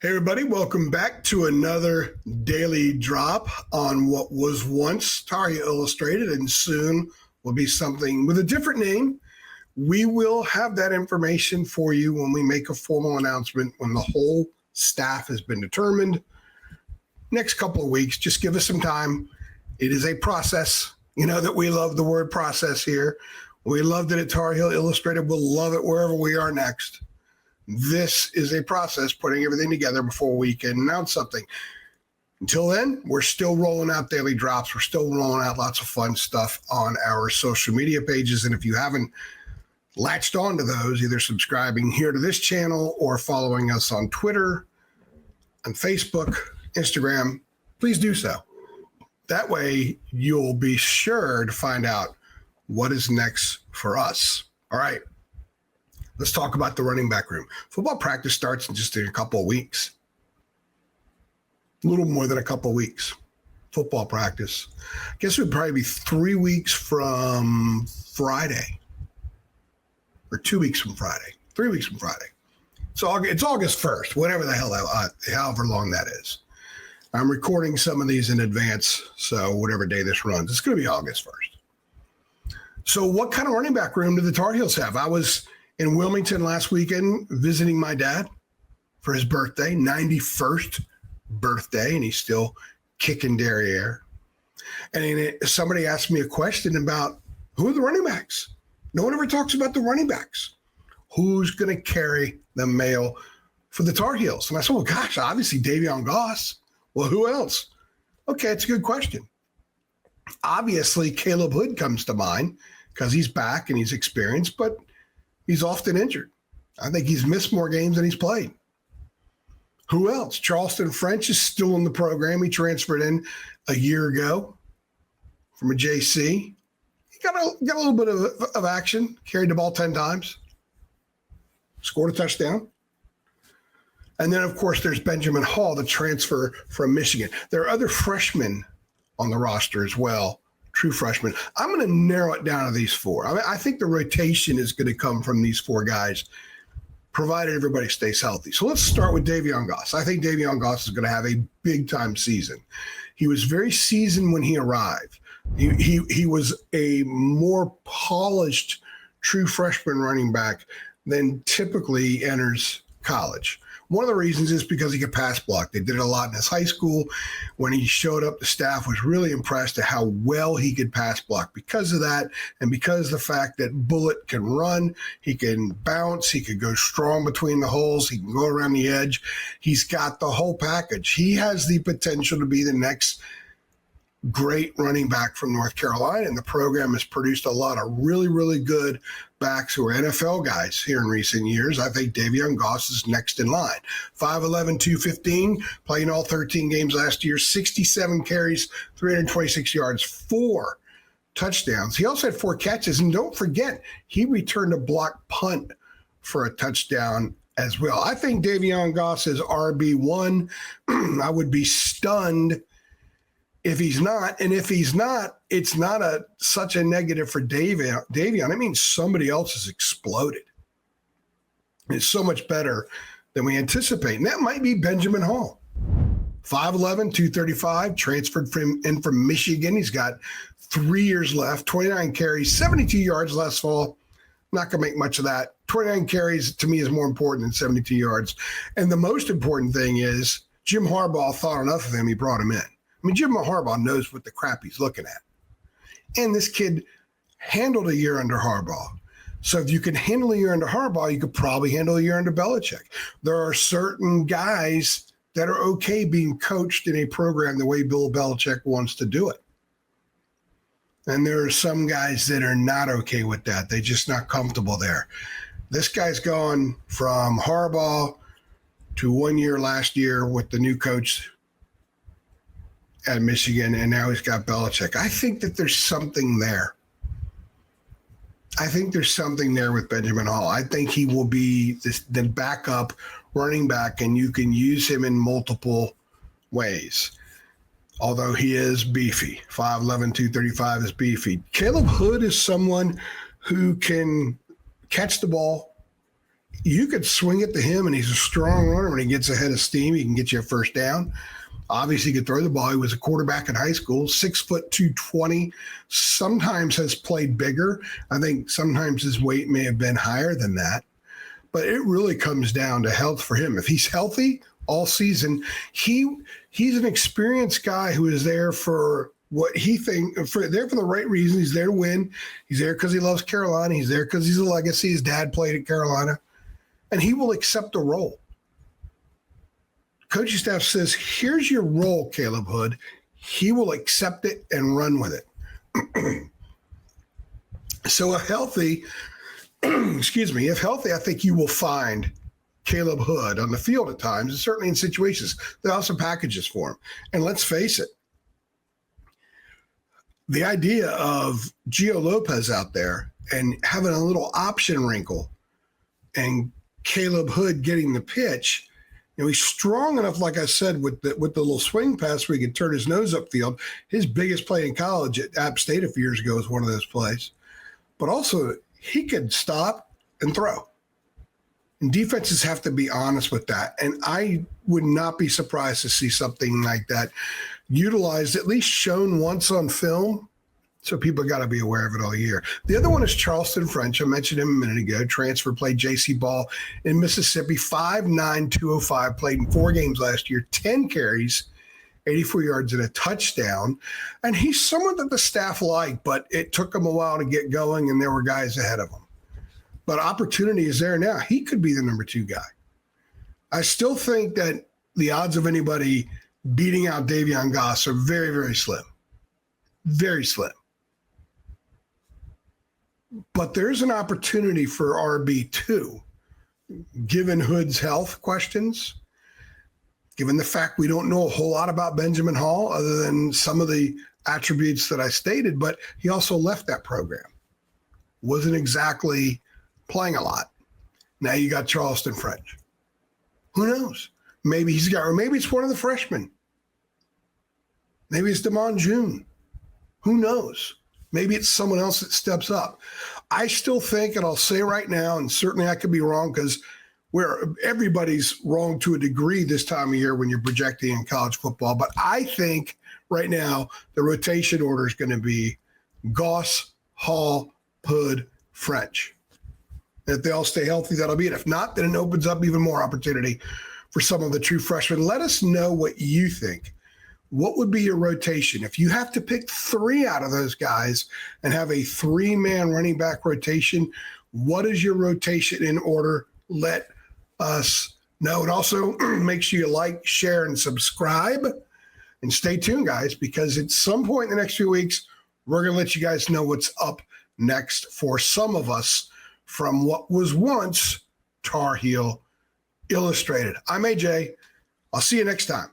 Hey, everybody, welcome back to another daily drop on what was once Tar Heel Illustrated and soon will be something with a different name. We will have that information for you when we make a formal announcement, when the whole staff has been determined. Next couple of weeks, just give us some time. It is a process. You know that we love the word process here. We loved it at Tar Heel Illustrated. We'll love it wherever we are next. This is a process, putting everything together before we can announce something. Until then, we're still rolling out daily drops. We're still rolling out lots of fun stuff on our social media pages. And if you haven't latched onto those, either subscribing here to this channel or following us on Twitter, on Facebook, Instagram, please do so. That way, you'll be sure to find out what is next for us. All right. Let's talk about the running back room. Football practice starts in just a couple of weeks. A little more than a couple of weeks. Football practice. I guess it would probably be 3 weeks from Friday. Or 2 weeks from Friday. 3 weeks from Friday. So it's August 1st, whatever the hell, however long that is. I'm recording some of these in advance, so whatever day this runs, it's going to be August 1st. So what kind of running back room do the Tar Heels have? I was in Wilmington last weekend visiting my dad for his birthday, 91st birthday, and he's still kicking derriere. And somebody asked me a question about who are the running backs? No one ever talks about the running backs. Who's going to carry the mail for the Tar Heels? And I said, well, gosh, obviously DaVon Goss. Well, who else? Okay, it's a good question. Obviously, Caleb Hood comes to mind because he's back and he's experienced, but he's often injured. I think he's missed more games than he's played. Who else? Charleston French is still in the program. He transferred in a year ago from a JC. He got a little bit of action, carried the ball 10 times, scored a touchdown. And then, of course, there's Benjamin Hall, the transfer from Michigan. There are other freshmen on the roster as well. True freshmen. I'm going to narrow it down to these four. I think the rotation is going to come from these four guys, provided everybody stays healthy. So let's start with DaVon Goss. I think DaVon Goss is going to have a big-time season. He was very seasoned when he arrived. He was a more polished true freshman running back than typically enters college. One of the reasons is because he could pass block. They did it a lot in his high school. When he showed up, the staff was really impressed at how well he could pass block. Because of that, and because of the fact that Bullet can run, he can bounce, he can go strong between the holes, he can go around the edge. He's got the whole package. He has the potential to be the next great running back from North Carolina, and the program has produced a lot of really, really good backs who are NFL guys here in recent years. I think DaVon Goss is next in line. 5'11", 215, playing all 13 games last year, 67 carries, 326 yards, 4 touchdowns. He also had 4 catches, and don't forget, he returned a blocked punt for a touchdown as well. I think DaVon Goss is RB1. I would be stunned if he's not, and if he's not, it's not such a negative for DaVon. I mean, somebody else has exploded. It's so much better than we anticipate. And that might be Benjamin Hall. 5'11", 235, transferred in from Michigan. He's got 3 years left, 29 carries, 72 yards last fall. Not going to make much of that. 29 carries, to me, is more important than 72 yards. And the most important thing is Jim Harbaugh thought enough of him, he brought him in. I mean, Jim Harbaugh knows what the crap he's looking at. And this kid handled a year under Harbaugh. So if you can handle a year under Harbaugh, you could probably handle a year under Belichick. There are certain guys that are okay being coached in a program the way Bill Belichick wants to do it. And there are some guys that are not okay with that. They're just not comfortable there. This guy's gone from Harbaugh to 1 year last year with the new coach at Michigan, and now he's got Belichick. I think that there's something there. I think there's something there with Benjamin Hall. I think he will be the backup running back, and you can use him in multiple ways. Although he is beefy. 5'11", 235 is beefy. Caleb Hood is someone who can catch the ball you could swing it to him, and he's a strong runner. When he gets ahead of steam, he can get you a first down. Obviously, he could throw the ball. He was a quarterback in high school, 6', 220. Sometimes has played bigger. I think sometimes his weight may have been higher than that. But it really comes down to health for him. If he's healthy all season, he's an experienced guy who is there for what he thinks, there for the right reason. He's there to win. He's there because he loves Carolina. He's there because he's a legacy. His dad played at Carolina. And he will accept a role. Coaching staff says, here's your role, Caleb Hood. He will accept it and run with it. So if healthy, I think you will find Caleb Hood on the field at times, and certainly in situations. There are also packages for him. And let's face it, the idea of Gio Lopez out there and having a little option wrinkle and Caleb Hood getting the pitch, he's strong enough, like I said, with the little swing pass where he could turn his nose upfield. His biggest play in college at App State a few years ago was one of those plays. But also, he could stop and throw. And defenses have to be honest with that. And I would not be surprised to see something like that utilized, at least shown once on film. So people got to be aware of it all year. The other one is Charleston French. I mentioned him a minute ago. Transfer, played JC ball in Mississippi, 5'9", 205, played in 4 games last year, 10 carries, 84 yards and a touchdown. And he's someone that the staff liked, but it took him a while to get going, and there were guys ahead of him. But opportunity is there now. He could be the number 2 guy. I still think that the odds of anybody beating out DaVon Goss are very, very slim. Very slim. But there's an opportunity for RB2, given Hood's health questions, given the fact we don't know a whole lot about Benjamin Hall other than some of the attributes that I stated, but he also left that program. Wasn't exactly playing a lot. Now you got Charleston French. Who knows? Maybe it's one of the freshmen. Maybe it's DeMond June. Who knows? Maybe it's someone else that steps up. I still think, and I'll say right now, and certainly I could be wrong because everybody's wrong to a degree this time of year when you're projecting in college football, but I think right now the rotation order is going to be Goss, Hall, Hood, French. And if they all stay healthy, that'll be it. If not, then it opens up even more opportunity for some of the true freshmen. Let us know what you think. What would be your rotation? If you have to pick 3 out of those guys and have a 3-man running back rotation, what is your rotation in order? Let us know. And also make sure you like, share, and subscribe. And stay tuned, guys, because at some point in the next few weeks, we're going to let you guys know what's up next for some of us from what was once Tar Heel Illustrated. I'm AJ. I'll see you next time.